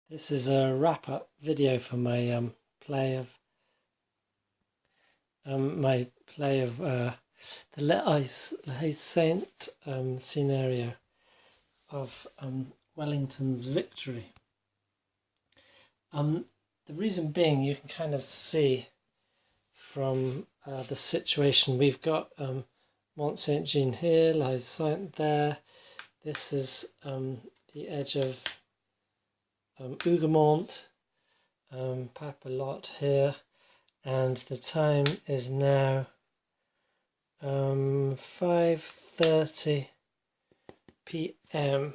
This is a wrap-up video for my play of the Haye Sainte scenario of Wellington's victory. The reason being, you can kind of see from the situation we've got Mont Saint Jean here, Haye Sainte there. This is the edge of Hougoumont, Papillotte here, and the time is now 5:30 p.m.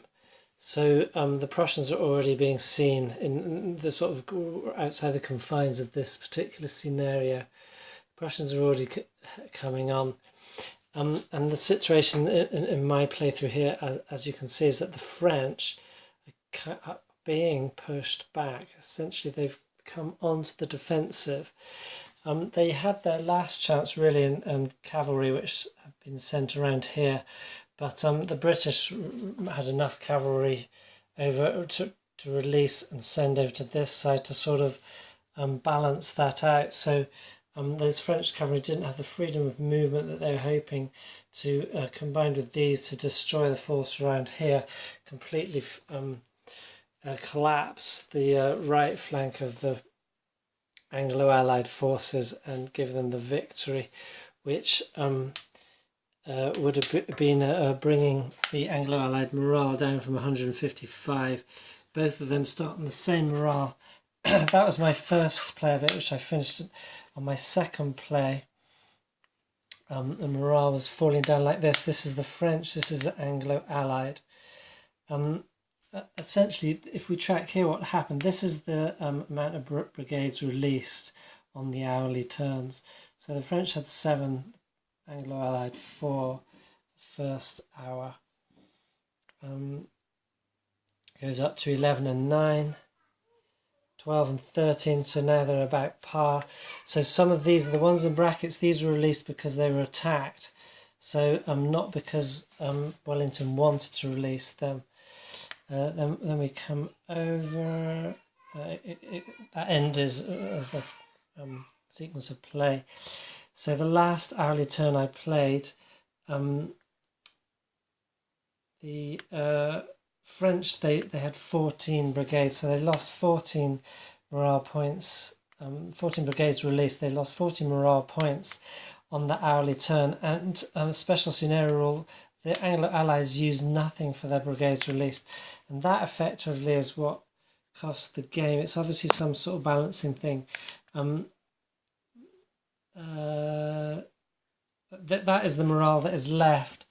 So the Prussians are already being seen in the sort of outside the confines of this particular scenario. The Prussians are already coming on. And the situation in my playthrough here, as you can see, is that the French are being pushed back. Essentially, they've come onto the defensive. They had their last chance really in cavalry, which have been sent around here, but the British had enough cavalry over to release and send over to this side to sort of balance that out. So those French cavalry didn't have the freedom of movement that they were hoping to, combined with these, to destroy the force around here, completely collapse the right flank of the Anglo-Allied forces and give them the victory, which would have been bringing the Anglo-Allied morale down from 155. Both of them start on the same morale. That was my first play of it, which I finished on my second play. The morale was falling down like this. This is the French, this is the Anglo-Allied. Essentially, if we track here what happened, this is the amount of brigades released on the hourly turns. So the French had 7, Anglo-Allied 4, first hour. Goes up to 11 and 9, 12 and 13, so now they're about par. So some of these, the ones in brackets, these were released because they were attacked. So not because Wellington wanted to release them. Then we come over, that end is the sequence of play. So the last hourly turn I played, the French, they had 14 brigades, so they lost 14 morale points, 14 brigades released, they lost 14 morale points on the hourly turn, and special scenario rule, the Anglo-Allies used nothing for their brigades released, and that effectively is what cost the game. It's obviously some sort of balancing thing. That is the morale that is left.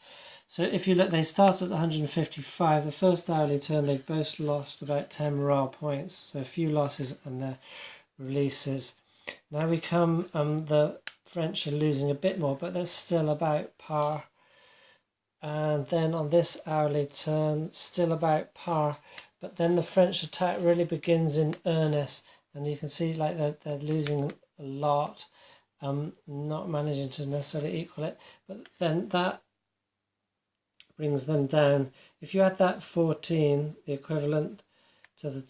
So if you look, they started at 155. The first hourly turn, they've both lost about 10 morale points. So a few losses and their releases. Now we come, the French are losing a bit more, but they're still about par. And then on this hourly turn, still about par, but then the French attack really begins in earnest, and you can see like they're losing a lot, not managing to necessarily equal it, but then that brings them down. If you add that 14, the equivalent to the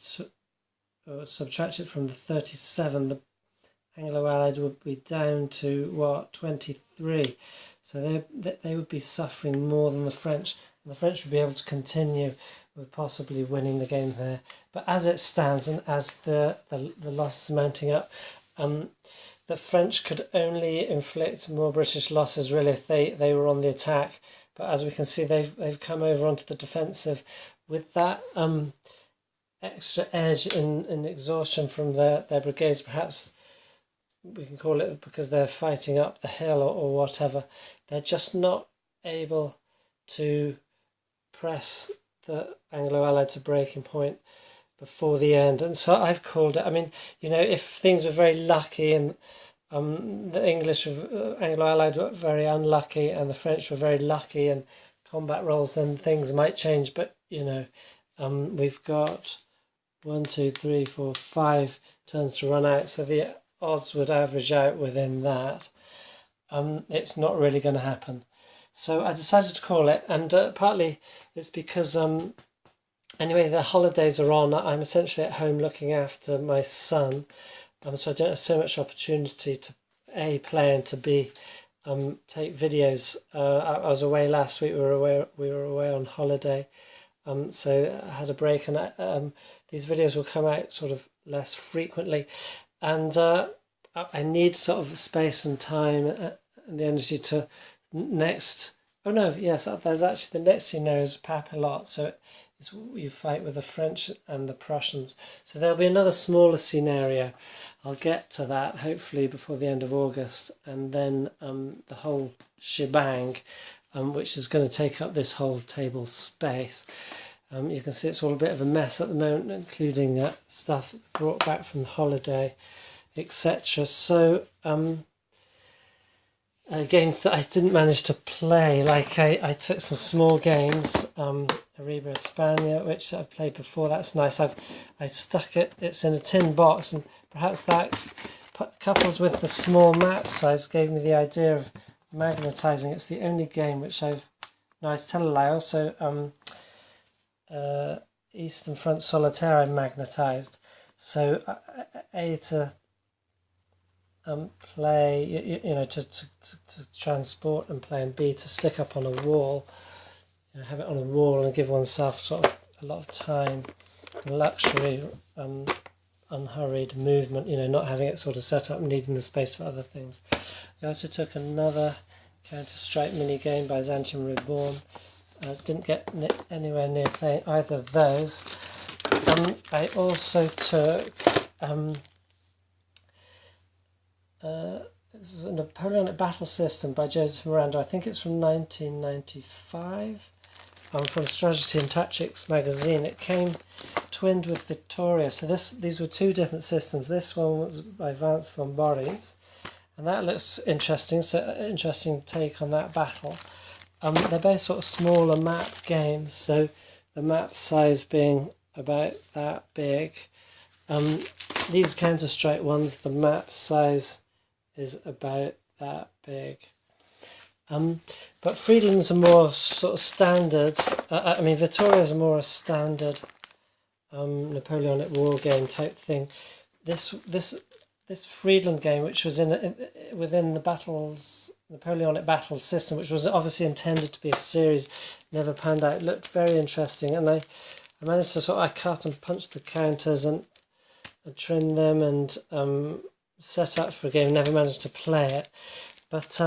subtract it from the 37, the Anglo-Allied would be down to what, 23. So they would be suffering more than the French, and the French would be able to continue with possibly winning the game there. But as it stands, and as the losses mounting up, the French could only inflict more British losses really if they were on the attack. But as we can see, they've come over onto the defensive with that extra edge in exhaustion from their brigades, perhaps. We can call it because they're fighting up the hill or whatever. They're just not able to press the Anglo-Allied to breaking point before the end. And so I've called it, I mean, you know, if things were very lucky and the English, Anglo-Allied were very unlucky and the French were very lucky and combat rolls, then things might change. But, you know, we've got 1, 2, 3, 4, 5 turns to run out. So the odds would average out within that. It's not really going to happen. So I decided to call it, and partly it's because Anyway, the holidays are on. I'm essentially at home looking after my son, so I don't have so much opportunity to A, play, and to B, take videos. I was away last week. We were away on holiday, so I had a break, and these videos will come out sort of less frequently, and I need sort of space and time and the energy to next. Oh no, yes, there's actually the next scenario is Papillote, so it's you fight with the French and the Prussians. So there'll be another smaller scenario. I'll get to that hopefully before the end of August, and then the whole shebang, which is going to take up this whole table space. You can see it's all a bit of a mess at the moment, including stuff brought back from the holiday, etc. So games that I didn't manage to play, like I took some small games, Arriba España, which I've played before. That's nice. I stuck it. It's in a tin box, and perhaps that coupled with the small map size gave me the idea of magnetizing. It's the only game which I've. No, it's Telelai. Also, Eastern Front Solitaire I've magnetized. So to play, you know, to transport and play, and B, to stick up on a wall, you know, have it on a wall and give oneself sort of a lot of time and luxury, unhurried movement, you know, not having it sort of set up and needing the space for other things. I also took another Counter-Strike mini game by Xantium Reborn. Didn't get anywhere near playing either of those. I also took this is a Napoleonic Battle System by Joseph Miranda. I think it's from 1995. From Strategy and Tactics magazine. It came twinned with Victoria. So these were two different systems. This one was by Vance von Boris, and that looks interesting. So interesting take on that battle. They're both sort of smaller map games, so the map size being about that big. These Counter-Strike ones, the map size is about that big. But Friedland's a more sort of standard, Victoria's a more a standard Napoleonic war game type thing. This Friedland game, which was within the Napoleonic Battles system, which was obviously intended to be a series, never panned out. It looked very interesting, and I managed to I cut and punched the counters and trim them and set up for a game. Never managed to play it, but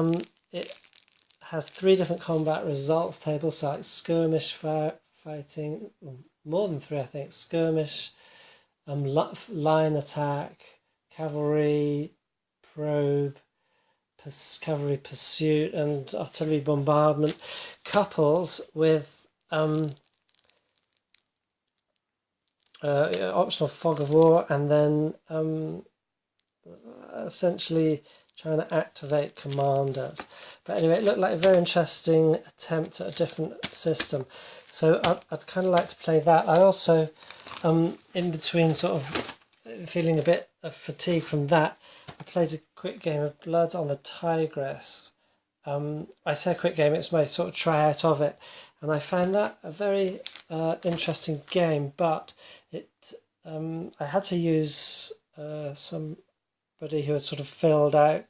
it has 3 different combat results tables, so like skirmish fighting, more than 3 I think, skirmish, line attack, cavalry, probe, cavalry pursuit, and artillery bombardment, coupled with optional fog of war, and then essentially trying to activate commanders. But anyway, it looked like a very interesting attempt at a different system. So I'd kind of like to play that. I also, in between sort of feeling a bit of fatigue from that, I played a quick game of Blood on the Tigress. I say a quick game, it's my sort of tryout of it. And I found that a very interesting game, but I had to use somebody who had sort of filled out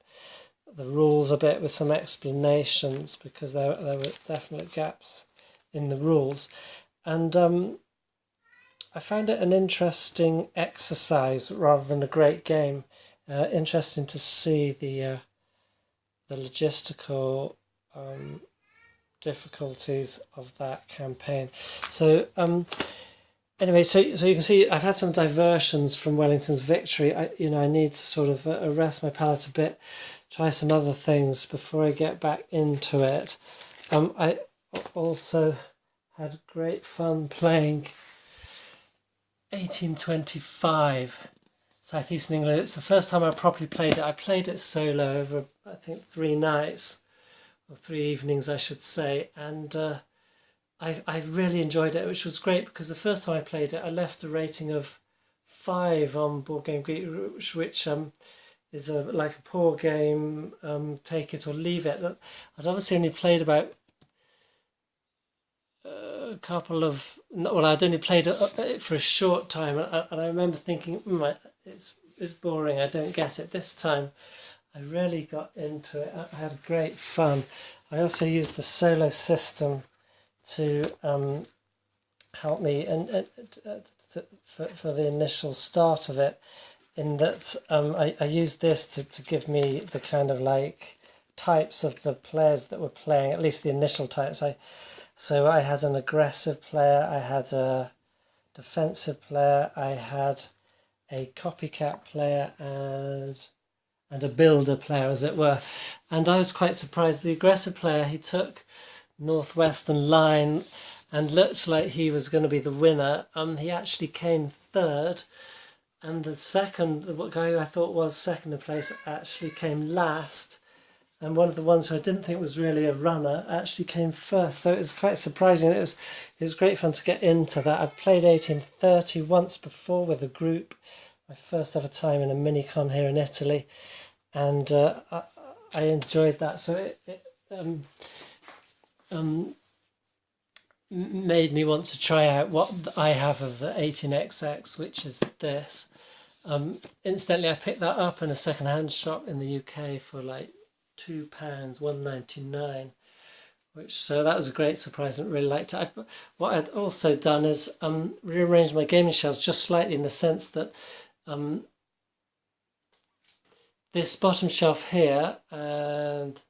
the rules a bit with some explanations, because there were definite gaps in the rules. And I found it an interesting exercise rather than a great game. Interesting to see the logistical difficulties of that campaign. So anyway, so you can see I've had some diversions from Wellington's victory. I need to sort of arrest my palate a bit, try some other things before I get back into it. I also had great fun playing 1825 Southeastern England. It's the first time I properly played it. I played it solo over, I think, 3 nights, or 3 evenings I should say, and I really enjoyed it, which was great, because the first time I played it I left a rating of 5 on Board Game Geek, which is like a poor game, take it or leave it. I'd obviously only played about a couple of, well, I'd only played it for a short time, and I remember thinking, it's boring, I don't get it. This time I really got into it. I had great fun. I also used the solo system to help me for the initial start of it, in that I used this to give me the kind of like types of the players that were playing, at least the initial types. So I had an aggressive player, I had a defensive player, I had a copycat player, and a builder player, as it were. And I was quite surprised. The aggressive player, he took Northwestern line and looked like he was going to be the winner. He actually came third, and the guy who I thought was second in place actually came last. And one of the ones who I didn't think was really a runner actually came first. So it was quite surprising. It was great fun to get into that. I've played 1830 once before with a group, my first ever time in a mini-con here in Italy, and I enjoyed that. So it made me want to try out what I have of the 18XX, which is this. Incidentally, I picked that up in a second-hand shop in the UK for like £2, £1.99, so that was a great surprise and really liked it. What I'd also done is rearranged my gaming shelves just slightly, in the sense that this bottom shelf here and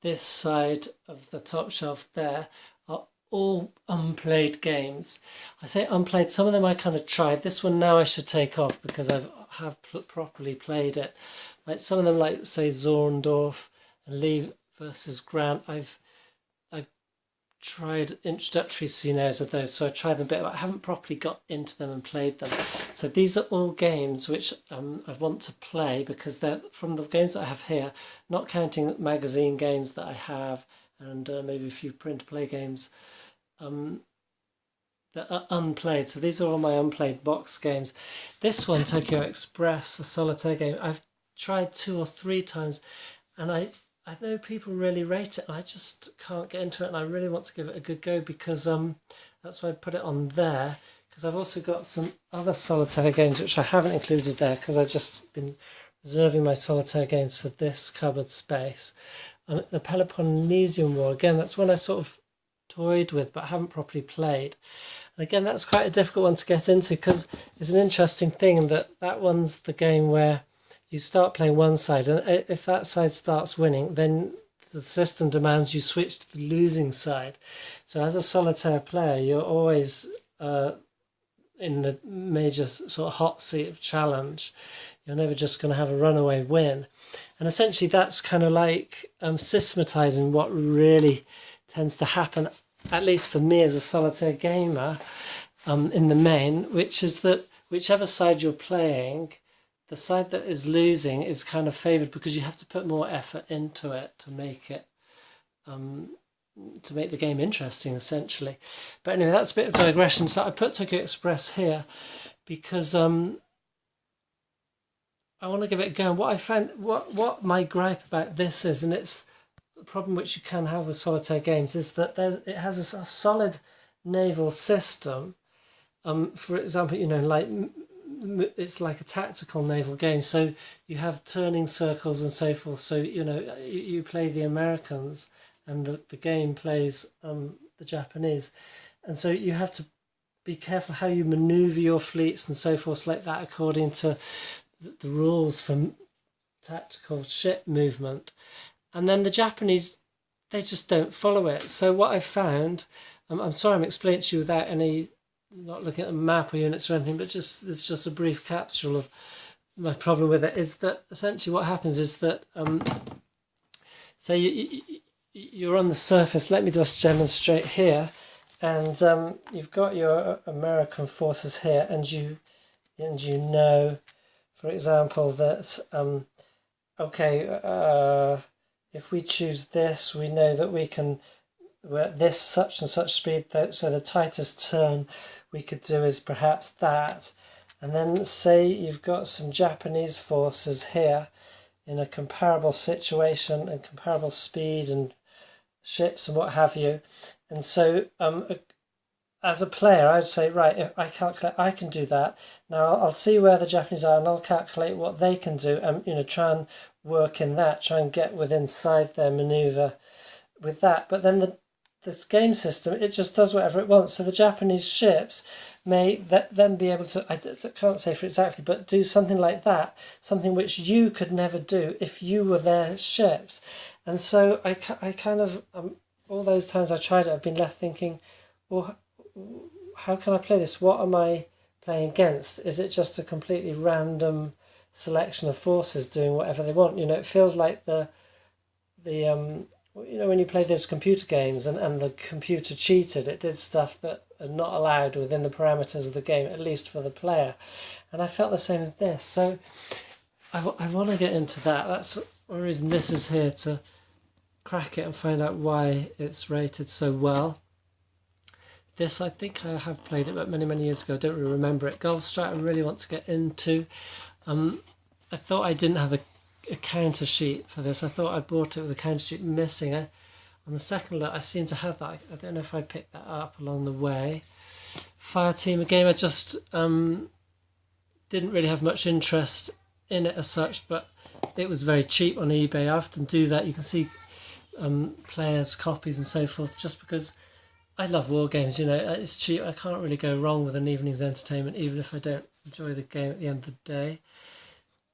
this side of the top shelf there are all unplayed games. I say unplayed, some of them I kind of tried. This one now I should take off because I have properly played it. Like some of them, like say Zorndorf and Lee versus Grant, I've tried introductory scenarios of those, so I tried them a bit, but I haven't properly got into them and played them. So these are all games which I want to play, because they're from the games that I have here, not counting magazine games that I have, and maybe a few print-to-play games that are unplayed. So these are all my unplayed box games. This one, Tokyo Express, a solitaire game, I've tried 2 or 3 times, and I know people really rate it, and I just can't get into it, and I really want to give it a good go, because that's why I put it on there, because I've also got some other solitaire games which I haven't included there, because I've just been reserving my solitaire games for this cupboard space. And the Peloponnesian War, again, that's one I sort of toyed with but haven't properly played. And again, that's quite a difficult one to get into, because it's an interesting thing that one's the game where you start playing one side, and if that side starts winning, then the system demands you switch to the losing side. So as a solitaire player, you're always in the major sort of hot seat of challenge. You're never just going to have a runaway win. And essentially that's kind of like systematizing what really tends to happen, at least for me as a solitaire gamer, in the main, which is that whichever side you're playing, the side that is losing is kind of favoured, because you have to put more effort into it to make it to make the game interesting, essentially. But anyway, that's a bit of digression. So I put Tokyo Express here because I want to give it a go. What I found, what my gripe about this is, and it's the problem which you can have with solitaire games, is that it has a solid naval system. For example, like it's like a tactical naval game, so you have turning circles and so forth. So you play the Americans, and the game plays the Japanese, and so you have to be careful how you maneuver your fleets and so forth like that, according to the rules for tactical ship movement. And then the Japanese, they just don't follow it. So what I found, I'm sorry I'm explaining to you without any, not looking at a map or units or anything, but it's just a brief capsule of my problem with it, is that essentially what happens is that, say you're on the surface. Let me just demonstrate here. And you've got your American forces here, and you know, for example, that, if we choose this, we know that we can, we're at this such and such speed, so the tightest turn we could do is perhaps that. And then say you've got some Japanese forces here in a comparable situation and comparable speed and ships and what have you. And so as a player, I'd say, right, if I calculate, I can do that. Now I'll see where the Japanese are, and I'll calculate what they can do, and try and work in that, try and get within inside their maneuver with that. But then this game system, it just does whatever it wants. So the Japanese ships may then be able to, I can't say for exactly, but do something like that, something which you could never do if you were their ships. And so I kind of, all those times I tried it, I've been left thinking, well, how can I play this? What am I playing against? Is it just a completely random selection of forces doing whatever they want? It feels like the when you play those computer games and the computer cheated, it did stuff that are not allowed within the parameters of the game, at least for the player. And I felt the same with this. So I want to get into that. That's one reason this is here, to crack it and find out why it's rated so well. This, I think I have played it, but many, many years ago. I don't really remember it. Gulfstrike I really want to get into. I thought I didn't have a counter sheet for this. I thought I bought it with a counter sheet missing. On the second look, I seem to have that. I don't know if I picked that up along the way. Fireteam, a game I just didn't really have much interest in it as such, but it was very cheap on eBay. I often do that. You can see players' copies and so forth, just because I love war games. It's cheap. I can't really go wrong with an evening's entertainment, even if I don't enjoy the game at the end of the day.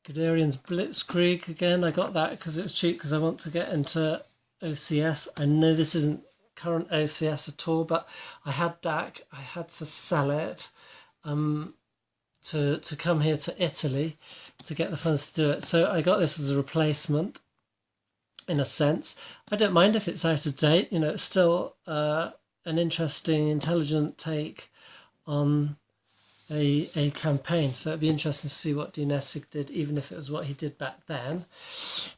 Guderian's Blitzkrieg, again, I got that because it was cheap, because I want to get into OCS. I know this isn't current OCS at all, but I had DAC. I had to sell it to come here to Italy to get the funds to do it. So I got this as a replacement, in a sense. I don't mind if it's out of date. It's still an interesting, intelligent take on a campaign. So it'd be interesting to see what Dinessig did, even if it was what he did back then.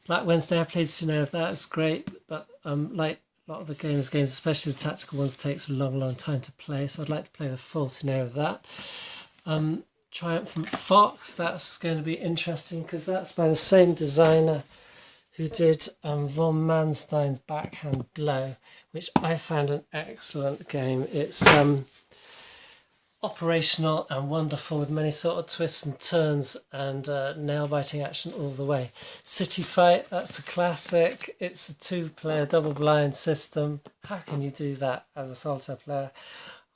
Black Wednesday, I played scenario of that. It's great, but like a lot of the games, especially the tactical ones, takes a long, long time to play. So I'd like to play the full scenario of that. Triumphant Fox, that's going to be interesting, because that's by the same designer who did von Manstein's Backhand Blow, which I found an excellent game. It's operational and wonderful, with many sort of twists and turns and nail-biting action all the way. City Fight, that's a classic. It's a 2-player double-blind system. How can you do that as a solitaire player?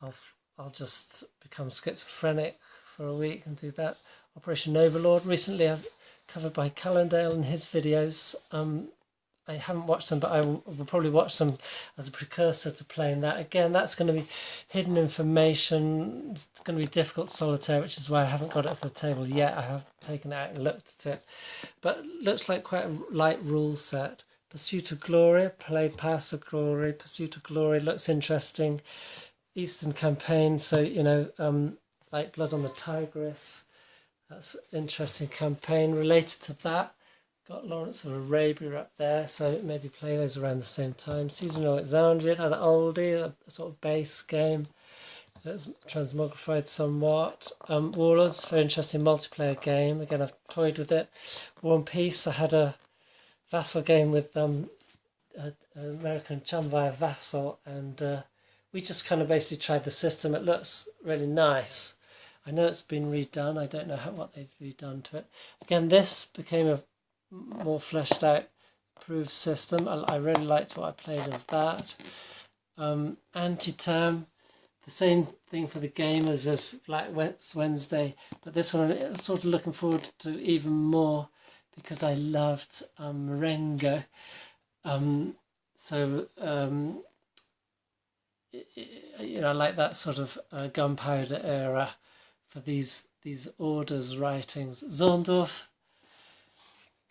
I'll just become schizophrenic for a week and do that. Operation Overlord, recently I've covered by Callendale in his videos. I haven't watched them, but I will probably watch them as a precursor to playing that. Again, that's going to be hidden information. It's going to be difficult solitaire, which is why I haven't got it to the table yet. I have taken it out and looked at it. But it looks like quite a light rule set. Pursuit of Glory, played Pass of Glory. Pursuit of Glory looks interesting. Eastern Campaign, so, like Blood on the Tigris. That's an interesting campaign. Related to that, got Lawrence of Arabia up there, so maybe play those around the same time. Season of Alexandria, another oldie, a sort of base game that's transmogrified somewhat. Warlords, very interesting multiplayer game. Again, I've toyed with it. War and Peace, I had a Vassal game with American chum via Vassal, and we just kind of basically tried the system. It looks really nice. I know it's been redone. I don't know what they've redone to it. Again, this became a more fleshed out, improved system. I really liked what I played of that. Anti-Term, the same thing for the gamers as Black Wednesday, but this one I'm sort of looking forward to even more, because I loved Marengo. I like that sort of gunpowder era for these orders writings. Zorndorf,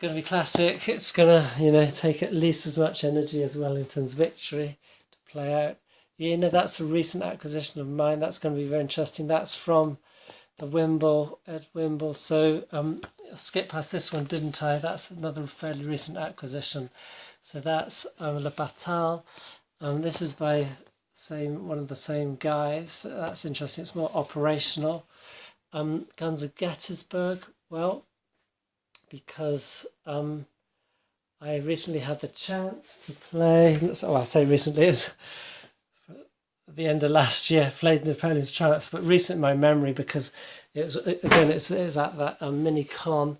going to be classic. It's going to take at least as much energy as Wellington's Victory to play out. That's a recent acquisition of mine. That's going to be very interesting. That's from the Ed Wimble. So I'll skip past this one, didn't I? That's another fairly recent acquisition. So that's Le Batal. This is by one of the same guys. That's interesting. It's more operational. Guns of Gettysburg. Well, because I recently had the chance to play. I say recently, is at the end of last year, played Napoleon's Triumph, but recent in my memory because it's at that mini con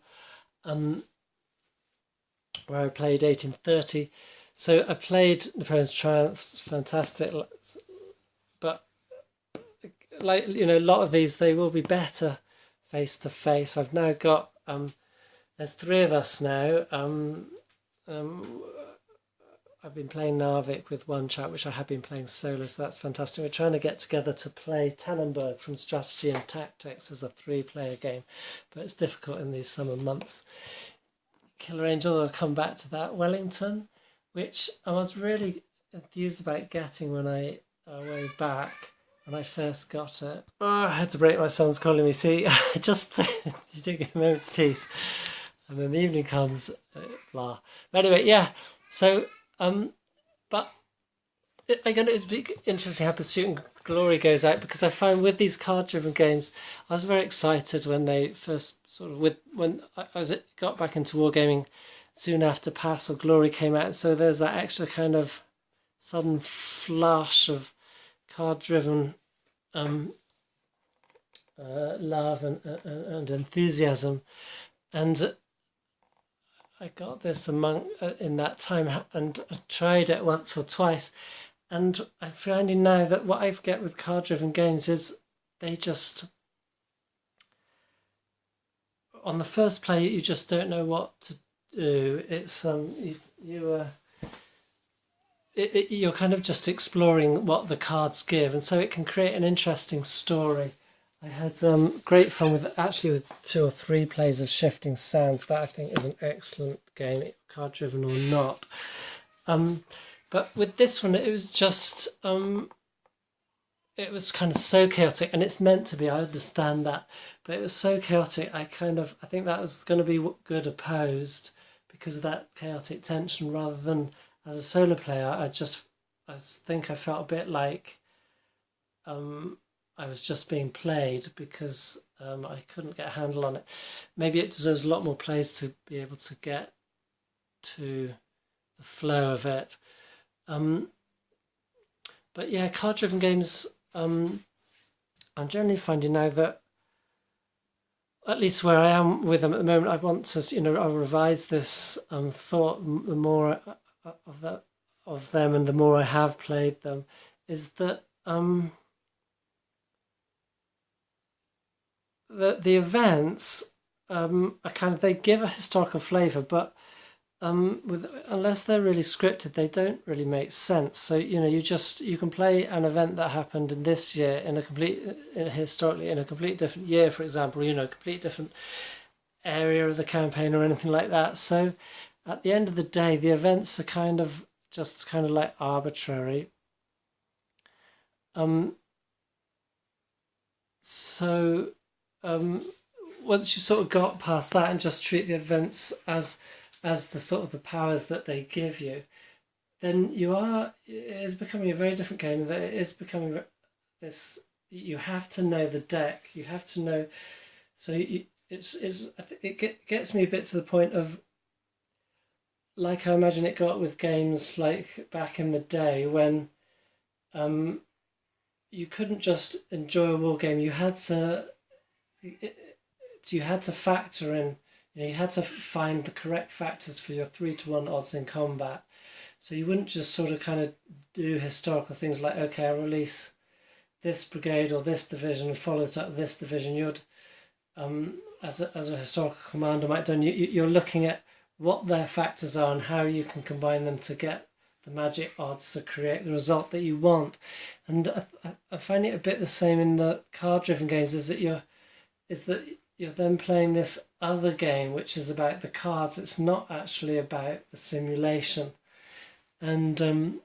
where I played 1830. So I played Napoleon's Triumph. It's fantastic, but like a lot of these, they will be better face to face. I've now got there's three of us now. I've been playing Narvik with one chap, which I have been playing solo, so that's fantastic. We're trying to get together to play Tannenberg from Strategy and Tactics as a 3-player game, but it's difficult in these summer months. Killer Angel, I'll come back to that. Wellington, which I was really enthused about getting when I way back when I first got it. Oh, I had to break, my son's calling me. See, just you take a moment's peace, and then the evening comes, blah. But anyway, yeah. So, but it's be interesting how Pursuit and Glory goes out, because I find with these card-driven games, I was very excited when they first when I got back into wargaming soon after Pass or Glory came out, and so there's that extra kind of sudden flush of card-driven love and enthusiasm, and I got this in that time, and I tried it once or twice, and I'm finding now that what I get with card-driven games is they just, on the first play, you just don't know what to do. It's you're kind of just exploring what the cards give, and so it can create an interesting story. I had great fun with 2 or 3 plays of Shifting Sands. That I think is an excellent game, card driven or not. But with this one, it was just it was kind of so chaotic, and it's meant to be. I understand that, but it was so chaotic. I think that was going to be good opposed because of that chaotic tension, rather than as a solo player. I think I felt a bit like I was just being played because I couldn't get a handle on it. Maybe it deserves a lot more plays to be able to get to the flow of it. But yeah, card-driven games, I'm generally finding now that, at least where I am with them at the moment, I want to, I'll revise this thought the more of them and the more I have played them, is that the events are they give a historical flavour, but unless they're really scripted, they don't really make sense. So you can play an event that happened in this year historically in a completely different year, for example, a complete different area of the campaign or anything like that. So at the end of the day, the events are just like arbitrary. Once you sort of got past that and just treat the events as the sort of the powers that they give you, then it is becoming a very different game. That it is becoming this. You have to know the deck. You have to know. So it gets me a bit to the point of, like I imagine it got with games like back in the day when you couldn't just enjoy a war game. You had to factor in. You had to find the correct factors for your 3-to-1 odds in combat. So you wouldn't just sort of kind of do historical things like, okay, I release this brigade or this division and follow it up with this division. You'd, as a historical commander might do, you're looking at what their factors are and how you can combine them to get the magic odds to create the result that you want. And I find it a bit the same in the card-driven games, is that you're then playing this other game which is about the cards. It's not actually about the simulation. And